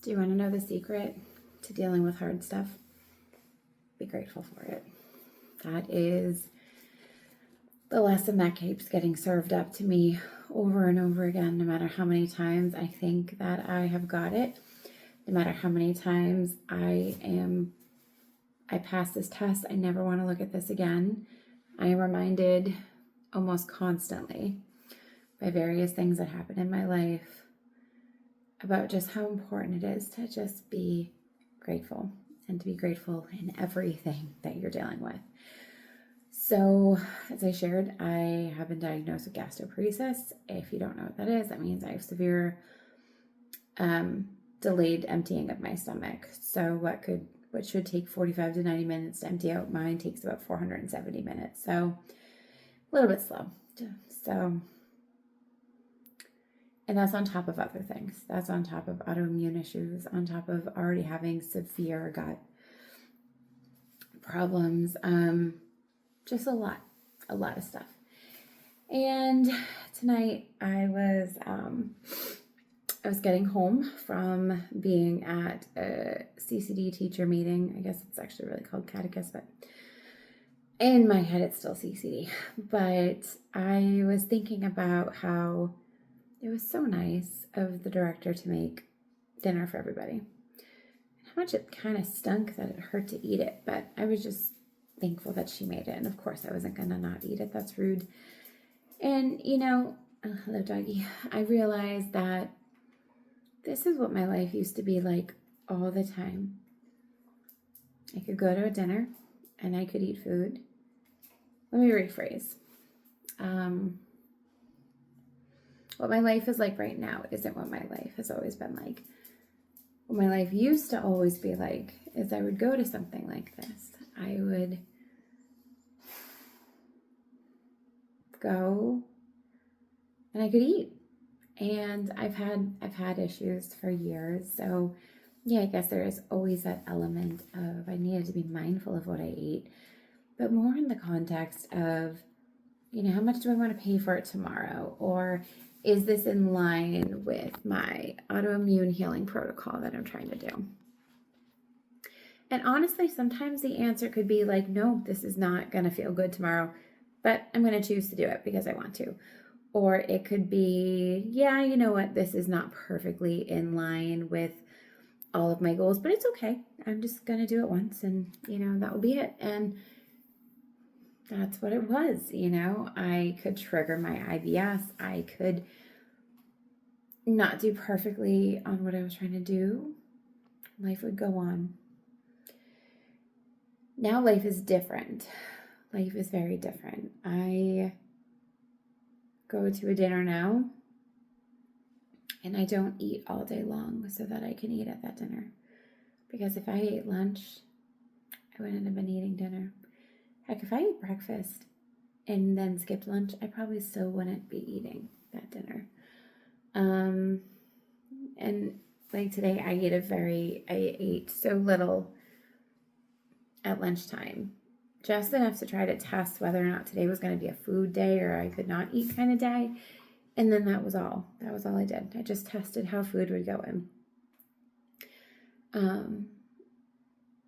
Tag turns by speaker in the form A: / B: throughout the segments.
A: Do you want to know the secret to dealing with hard stuff? Be grateful for it. That is the lesson that keeps getting served up to me over and over again, no matter how many times I think that I have got it, no matter how many times I pass this test, I never want to look at this again. I am reminded almost constantly by various things that happen in my life about just how important it is to just be grateful and to be grateful in everything that you're dealing with. So, as I shared, I have been diagnosed with gastroparesis. If you don't know what that is, that means I have severe delayed emptying of my stomach. So what should take 45 to 90 minutes to empty out, mine takes about 470 minutes. So a little bit slow. So, and that's on top of other things. That's on top of autoimmune issues, on top of already having severe gut problems. Just a lot of stuff. And tonight I was getting home from being at a CCD teacher meeting. I guess it's actually really called catechist, but in my head it's still CCD. But I was thinking about how it was so nice of the director to make dinner for everybody. How much it kind of stunk that it hurt to eat it, but I was just thankful that she made it. And of course I wasn't gonna not eat it. That's rude. And hello doggy. I realized that this is what my life used to be like all the time. I could go to a dinner and I could eat food. Let me rephrase. What my life is like right now isn't what my life has always been like. What my life used to always be like is I would go to something like this. I would go and I could eat. And I've had issues for years. So yeah, I guess there is always that element of I needed to be mindful of what I ate, but more in the context of, how much do I want to pay for it tomorrow? Or is this in line with my autoimmune healing protocol that I'm trying to do? And honestly, sometimes the answer could be like, no, this is not going to feel good tomorrow, but I'm going to choose to do it because I want to. Or it could be, yeah, you know what, this is not perfectly in line with all of my goals, but it's okay. I'm just going to do it once and, that will be it. And that's what it was. I could trigger my IBS. I could not do perfectly on what I was trying to do. Life would go on. Now life is different. Life is very different. I go to a dinner now and I don't eat all day long so that I can eat at that dinner. Because if I ate lunch, I wouldn't have been eating dinner. Heck, if I ate breakfast and then skipped lunch, I probably still wouldn't be eating that dinner. And like today, I ate so little at lunchtime. Just enough to try to test whether or not today was going to be a food day or I could not eat kind of day. And then that was all. That was all I did. I just tested how food would go in.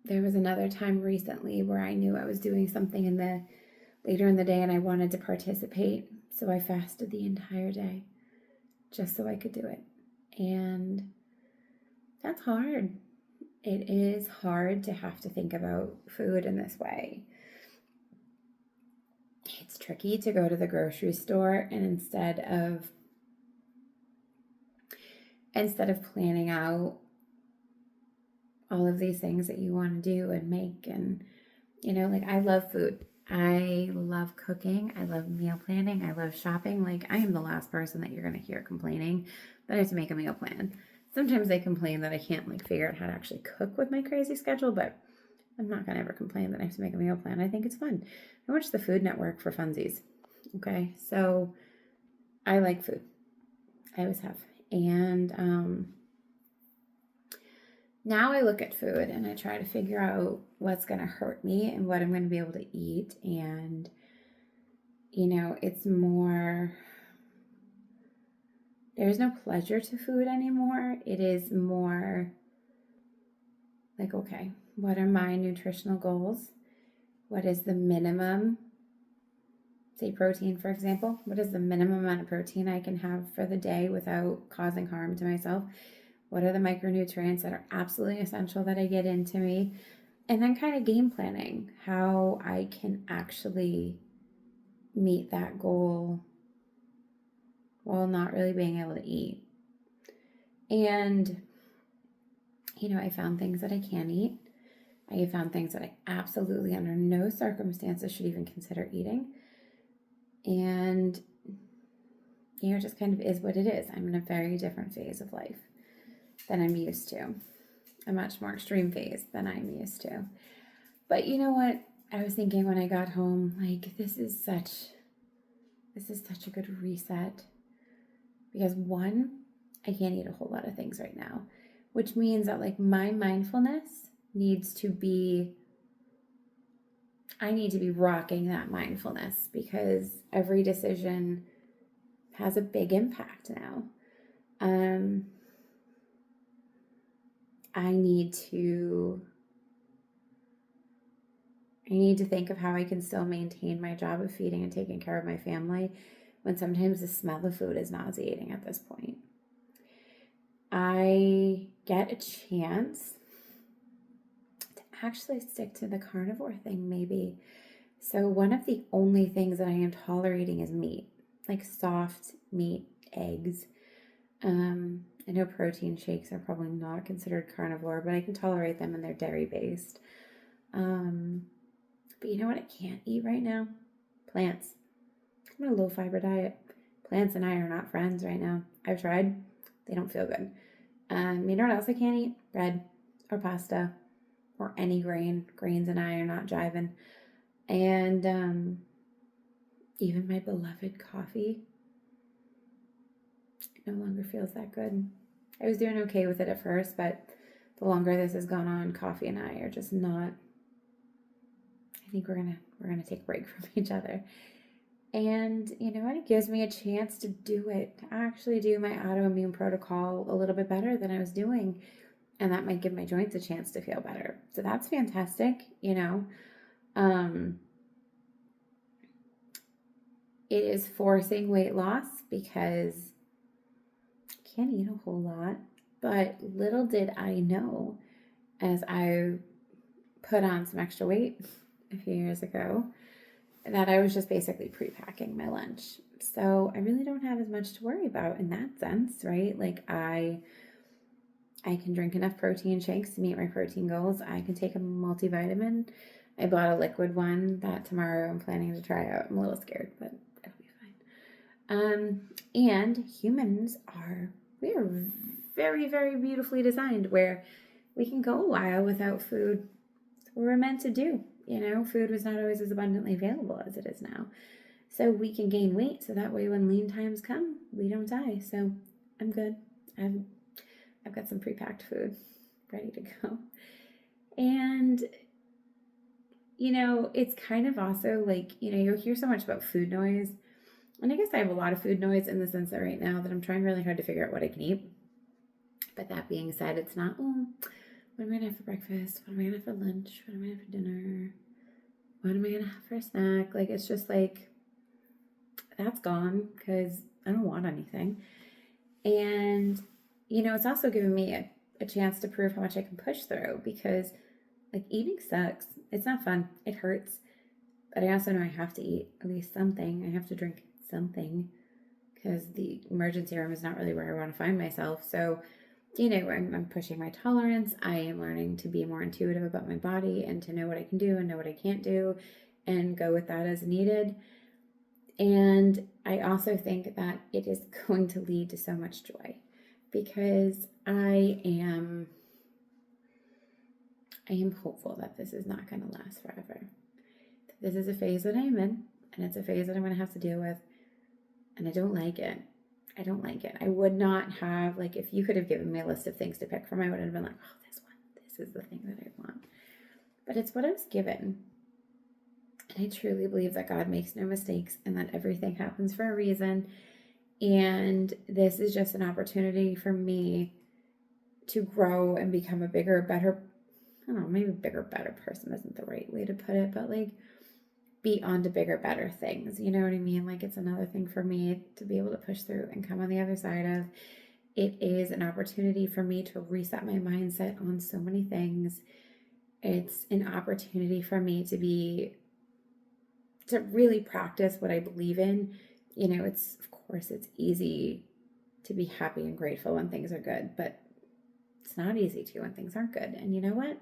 A: There was another time recently where I knew I was doing something later in the day and I wanted to participate. So I fasted the entire day just so I could do it. And that's hard. It is hard to have to think about food in this way. It's tricky to go to the grocery store and instead of planning out all of these things that you want to do and make, and I love food. I love cooking. I love meal planning. I love shopping. I am the last person that you're going to hear complaining that I have to make a meal plan. Sometimes they complain that I can't figure out how to actually cook with my crazy schedule, but I'm not going to ever complain that I have to make a meal plan. I think it's fun. I watch the Food Network for funsies. Okay, so I like food. I always have. And now I look at food and I try to figure out what's going to hurt me and what I'm going to be able to eat. And, it's more, there's no pleasure to food anymore. It is more like, okay, what are my nutritional goals? What is the minimum, say protein, for example? What is the minimum amount of protein I can have for the day without causing harm to myself? What are the micronutrients that are absolutely essential that I get into me? And then kind of game planning how I can actually meet that goal while not really being able to eat. And, I found things that I can eat. I found things that I absolutely, under no circumstances, should even consider eating. And, it just kind of is what it is. I'm in a very different phase of life than I'm used to, a much more extreme phase than I'm used to. But you know what? I was thinking when I got home, like, this is such a good reset. Because one, I can't eat a whole lot of things right now, which means that like my mindfulness needs to be, I need to be rocking that mindfulness because every decision has a big impact now. I need to think of how I can still maintain my job of feeding and taking care of my family when sometimes the smell of food is nauseating at this point. I get a chance to actually stick to the carnivore thing, maybe. So, one of the only things that I am tolerating is meat, like soft meat, eggs. I know protein shakes are probably not considered carnivore, but I can tolerate them and they're dairy based. But you know what I can't eat right now? Plants. I'm on a low fiber diet. Plants and I are not friends right now. I've tried. They don't feel good. You know what else I can't eat? Bread or pasta or any grain. Grains and I are not jiving. And even my beloved coffee, it no longer feels that good. I was doing okay with it at first, but the longer this has gone on, coffee and I are just not. I think we're gonna take a break from each other. And you know what? It gives me a chance to do it, to actually do my autoimmune protocol a little bit better than I was doing. And that might give my joints a chance to feel better. So that's fantastic, It is forcing weight loss because I can't eat a whole lot. But little did I know, as I put on some extra weight a few years ago, that I was just basically pre-packing my lunch. So I really don't have as much to worry about in that sense, right? Like I can drink enough protein shakes to meet my protein goals. I can take a multivitamin. I bought a liquid one that tomorrow I'm planning to try out. I'm a little scared, but it'll be fine. And humans we are very, very beautifully designed where we can go a while without food. That's what we're meant to do. Food was not always as abundantly available as it is now. So we can gain weight so that way when lean times come, we don't die. So I'm good. I've got some pre-packed food ready to go. And, it's kind of also like, you'll hear so much about food noise. And I guess I have a lot of food noise in the sense that right now that I'm trying really hard to figure out what I can eat. But that being said, it's not, what am I going to have for breakfast? What am I going to have for lunch? What am I going to have for dinner? What am I going to have for a snack? Like, it's just like, that's gone because I don't want anything. And, it's also given me a chance to prove how much I can push through because, like, eating sucks. It's not fun. It hurts. But I also know I have to eat at least something. I have to drink something because the emergency room is not really where I want to find myself. So, I'm pushing my tolerance. I am learning to be more intuitive about my body and to know what I can do and know what I can't do and go with that as needed. And I also think that it is going to lead to so much joy because I am hopeful that this is not going to last forever. This is a phase that I am in, and it's a phase that I'm going to have to deal with, and I don't like it. I would not have, like, if you could have given me a list of things to pick from, I would have been like, this is the thing that I want. But it's what I was given. And I truly believe that God makes no mistakes and that everything happens for a reason. And this is just an opportunity for me to grow and become a bigger, better I don't know, maybe bigger, better person isn't the right way to put it, but like be on to bigger, better things. You know what I mean? Like it's another thing for me to be able to push through and come on the other side of. It is an opportunity for me to reset my mindset on so many things. It's an opportunity for me to really practice what I believe in. You know, it's, of course, it's easy to be happy and grateful when things are good, but it's not easy to when things aren't good. And you know what?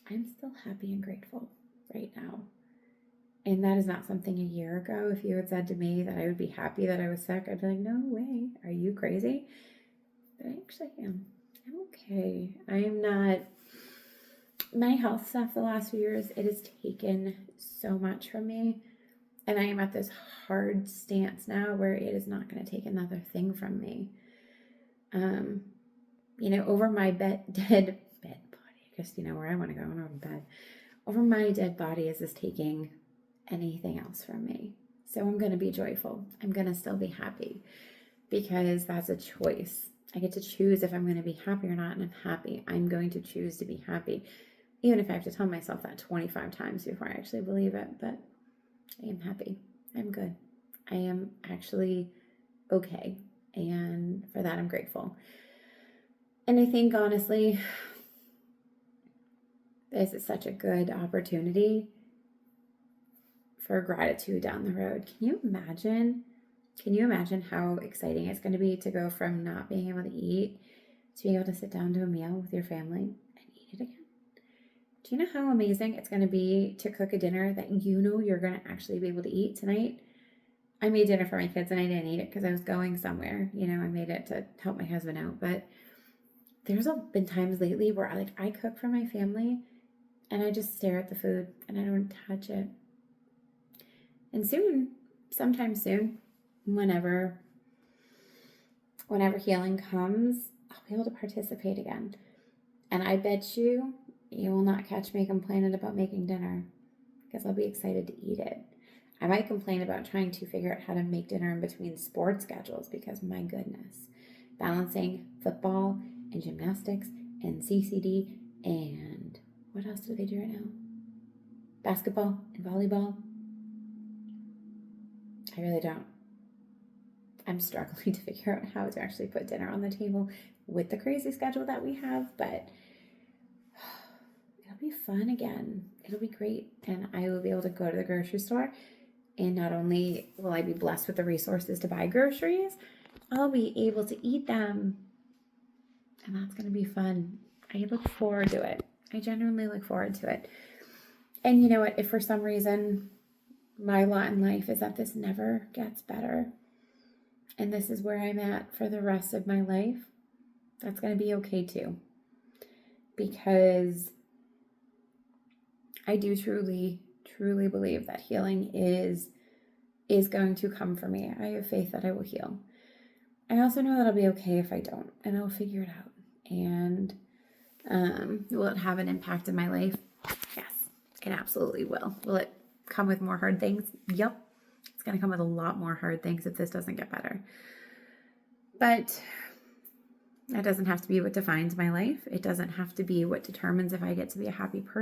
A: I'm still happy and grateful right now. And that is not something a year ago, if you had said to me that I would be happy that I was sick, I'd be like, no way. Are you crazy? But I actually am. I'm okay. I am not. My health stuff the last few years, it has taken so much from me. And I am at this hard stance now where it is not going to take another thing from me. Over my dead body, I guess you know where I want to go, over bed. Over my dead body is this taking anything else from me. So I'm going to be joyful. I'm going to still be happy because that's a choice. I get to choose if I'm going to be happy or not, and I'm happy. I'm going to choose to be happy, even if I have to tell myself that 25 times before I actually believe it. But I am happy. I'm good. I am actually okay. And for that, I'm grateful. And I think, honestly, this is such a good opportunity for gratitude down the road. Can you imagine? Can you imagine how exciting it's going to be to go from not being able to eat to being able to sit down to a meal with your family and eat it again? Do you know how amazing it's going to be to cook a dinner that you know you're going to actually be able to eat tonight? I made dinner for my kids and I didn't eat it because I was going somewhere. You know, I made it to help my husband out. But there's been times lately where I cook for my family and I just stare at the food and I don't touch it. And soon, sometime soon, whenever healing comes, I'll be able to participate again. And I bet you will not catch me complaining about making dinner because I'll be excited to eat it. I might complain about trying to figure out how to make dinner in between sports schedules because, my goodness, balancing football and gymnastics and CCD and what else do they do right now? Basketball and volleyball. I really don't. I'm struggling to figure out how to actually put dinner on the table with the crazy schedule that we have, but it'll be fun again. It'll be great. And I will be able to go to the grocery store, and not only will I be blessed with the resources to buy groceries, I'll be able to eat them. And that's going to be fun. I look forward to it. I genuinely look forward to it. And you know what? If for some reason my lot in life is that this never gets better, and this is where I'm at for the rest of my life, that's going to be okay too. Because I do truly, truly believe that healing is going to come for me. I have faith that I will heal. I also know that I'll be okay if I don't, and I'll figure it out. And will it have an impact in my life? Yes, it absolutely will. Will it come with more hard things? Yep. It's going to come with a lot more hard things if this doesn't get better. But that doesn't have to be what defines my life. It doesn't have to be what determines if I get to be a happy person.